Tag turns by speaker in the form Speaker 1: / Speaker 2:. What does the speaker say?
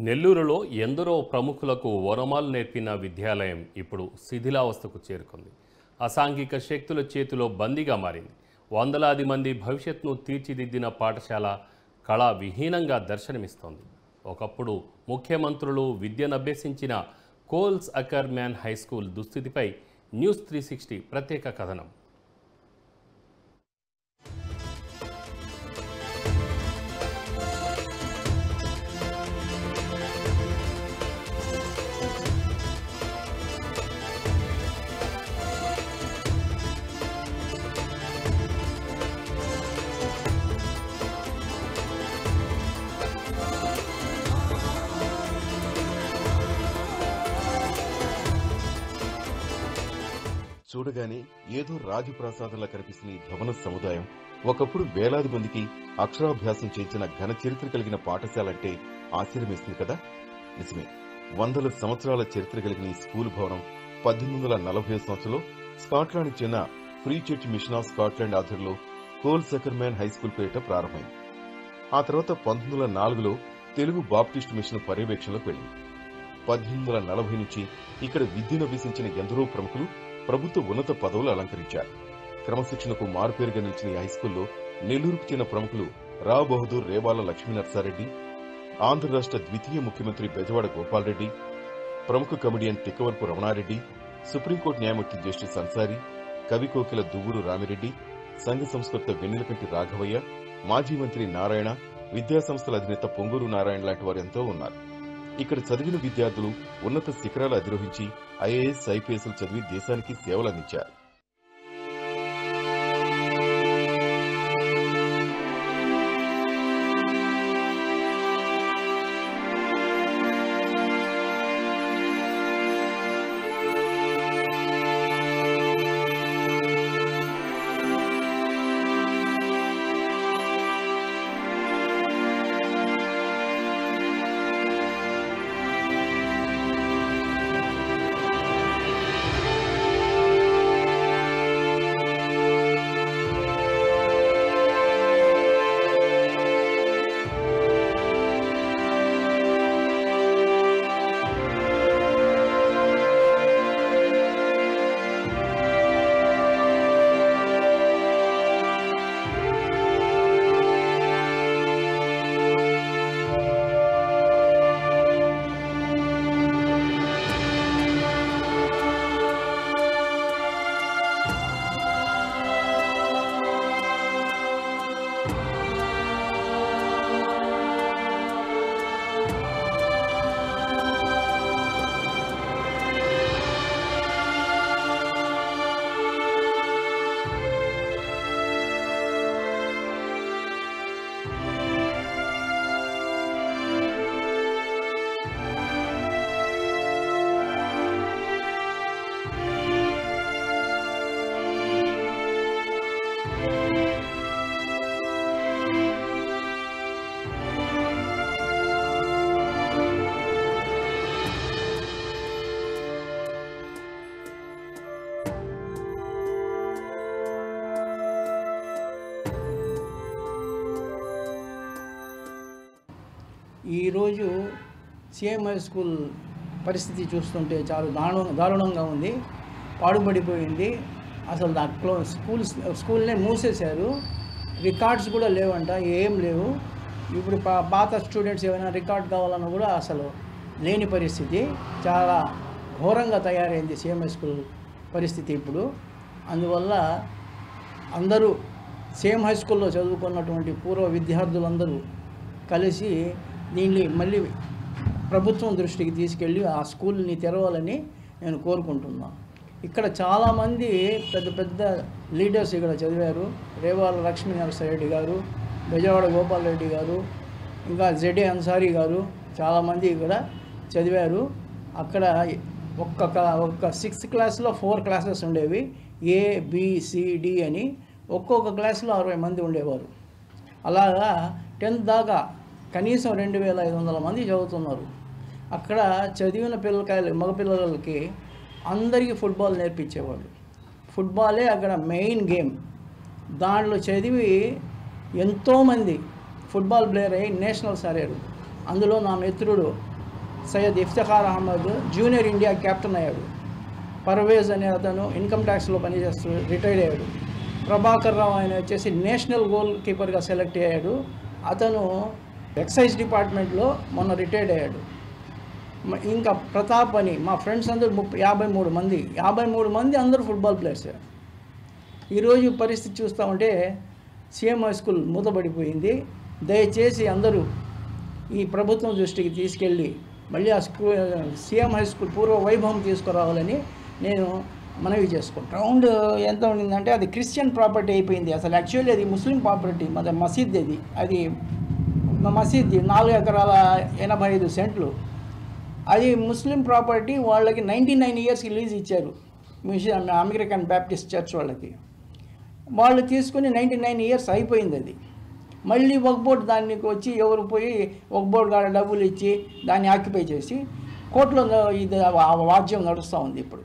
Speaker 1: నెల్లూరులో ఎందరో ప్రముఖులకు ఓనమాలు నేర్పిన విద్యాలయం ఇప్పుడు శిథిలావస్థకు చేరుకుంది. అసాంఘిక శక్తుల చేతిలో బందీగా మారింది. వందలాది మంది భవిష్యత్తును తీర్చిదిద్దిన పాఠశాల కళా విహీనంగా దర్శనమిస్తోంది. ఒకప్పుడు ముఖ్యమంత్రులు విద్యనభ్యసించిన కోల్స్ అకర్మ్యాన్ హై స్కూల్ దుస్థితిపై న్యూస్ 360 ప్రత్యేక కథనం.
Speaker 2: చూడగానే ఏదో రాజప్రాసాదంలా కనిపిస్తున్న ఈ భవన సముదాయం ఒకప్పుడు వేలాది మందికి అక్షరాభ్యాసం చేయించిన ఘన చరిత్ర కలిగిన పాఠశాలంటే ఆశ్చర్యమేస్తుంది కదా. నిజమే, వందల సంవత్సరాల చరిత్ర కలిగిన ఈ స్కూల్ భవనం 1840 సంవత్సరంలో స్కాట్లాండ్కి చెందిన free church machine of Scotland ఆధ్వర్యంలో కోల్స్ అకర్మ్యాన్ హై స్కూల్ పేరిట ప్రారంభమైంది. ఆ తర్వాత 1904లో తెలుగు బాప్టిస్ట్ మిషన్ పర్యవేక్షణలోకి వెళ్ళింది. 1840 నుంచి ఇక్కడ విద్యనభ్యసించిన ఎందరో ప్రముఖులు ప్రభుత్వ ఉన్నత పదవులు అలంకరించారు. క్రమశిక్షణకు మారుపేరుగా నిలిచిన ఈ హైస్కూల్లో నెల్లూరుకు చెందిన ప్రముఖులు రావ్ బహదూర్ రేవాల లక్ష్మీనరసారెడ్డి, ఆంధ్ర రాష్ట్ర ద్వితీయ ముఖ్యమంత్రి బెజవాడ గోపాల్రెడ్డి, ప్రముఖ కమెడియన్ తిక్కవరపు రమణారెడ్డి, సుప్రీంకోర్టు న్యాయమూర్తి జస్టిస్ అన్సారీ, కవి కోకిల దువ్వూరు రామిరెడ్డి, సంఘ సంస్కృత వెన్నెలకంటి రాఘవయ్య, మాజీ మంత్రి నారాయణ, విద్యాసంస్థల అధినేత పొంగూరు నారాయణ లాంటి వారు ఎంతో ఉన్నారు. ఇక్కడ చదివిన విద్యార్థులు ఉన్నత శిఖరాలు అధిరోహించి ఐఏఎస్, ఐపీఎస్లు చదివి దేశానికి సేవలందించారు.
Speaker 3: ఈరోజు సిఎంఐ స్కూల్ పరిస్థితి చూస్తుంటే చాలా దారుణంగా ఉంది. పాడుపడిపోయింది. అసలు దాంట్లో స్కూల్నే మూసేశారు. రికార్డ్స్ కూడా లేవంట, ఏం లేవు. ఇప్పుడు పాత స్టూడెంట్స్ ఏమైనా రికార్డ్ కావాలన్నా కూడా అసలు లేని పరిస్థితి. చాలా ఘోరంగా తయారైంది సిఎంఐ స్కూల్ పరిస్థితి ఇప్పుడు. అందువల్ల అందరూ సేమ్ హై స్కూల్లో చదువుకున్నటువంటి పూర్వ విద్యార్థులందరూ కలిసి దీన్ని మళ్ళీ ప్రభుత్వం దృష్టికి తీసుకెళ్ళి ఆ స్కూల్ని తెరవాలని నేను కోరుకుంటున్నాను. ఇక్కడ చాలామంది పెద్ద పెద్ద లీడర్స్ ఇక్కడ చదివారు. రేవాల లక్ష్మీనరసారెడ్డి గారు, బెజవాడ గోపాల్రెడ్డి గారు, ఇంకా జెడే అన్సారీ గారు, చాలామంది ఇక్కడ చదివారు. అక్కడ ఒక్క 6th క్లాస్లో 4 క్లాసెస్ ఉండేవి. ABCD అని ఒక్కొక్క క్లాసులో 60 మంది ఉండేవారు. అలాగా 10th దాకా కనీసం 2500 మంది చదువుతున్నారు. అక్కడ చదివిన మగపిల్లలకి అందరికీ ఫుట్బాల్ నేర్పించేవాళ్ళు. ఫుట్బాలే అక్కడ మెయిన్ గేమ్. దాంట్లో చదివి ఎంతోమంది ఫుట్బాల్ ప్లేయర్ అయ్యి నేషనల్స్ ఆడారు. అందులో నా మిత్రుడు Syed Iftikhar Ahmed junior India captain అయ్యాడు. పర్వేజ్ అనే అతను ఇన్కమ్ ట్యాక్స్లో పనిచేస్తూ రిటైర్డ్ అయ్యాడు. ప్రభాకర్ రావు ఆయన వచ్చేసి నేషనల్ గోల్ కీపర్గా సెలెక్ట్ అయ్యాడు. అతను ఎక్సైజ్ డిపార్ట్మెంట్లో మొన్న రిటైర్డ్ అయ్యాడు. ఇంకా ప్రతాప్ అని మా ఫ్రెండ్స్ అందరూ 53 మంది అందరూ ఫుట్బాల్ ప్లేయర్స్. ఈరోజు పరిస్థితి చూస్తూ ఉంటే సీఎం హై స్కూల్ మూతపడిపోయింది. దయచేసి అందరూ ఈ ప్రభుత్వం దృష్టికి తీసుకెళ్ళి మళ్ళీ ఆ సీఎం హై స్కూల్ పూర్వ వైభవం తీసుకురావాలని నేను మనవి చేసుకుంటాను. గ్రౌండ్ ఎంత ఉండిందంటే అది క్రిస్టియన్ ప్రాపర్టీ అయిపోయింది. అసలు యాక్చువల్లీ అది ముస్లిం ప్రాపర్టీ, మసీద్ అది మసీద్ 4 ఎకరాల 85 సెంట్లు. అది ముస్లిం ప్రాపర్టీ. వాళ్ళకి 99 ఇయర్స్కి లీజ్ ఇచ్చారు అమెరికన్ బ్యాప్టిస్ట్ చర్చ్ వాళ్ళకి. వాళ్ళు తీసుకుని 99 ఇయర్స్ అయిపోయింది. అది మళ్ళీ ఒక బోర్డు దానికి వచ్చి ఎవరు పోయి ఒక బోర్డు కాడ డబ్బులు ఇచ్చి దాన్ని ఆక్యుపై చేసి కోర్టులో ఇది వాద్యం నడుస్తూ ఉంది ఇప్పుడు.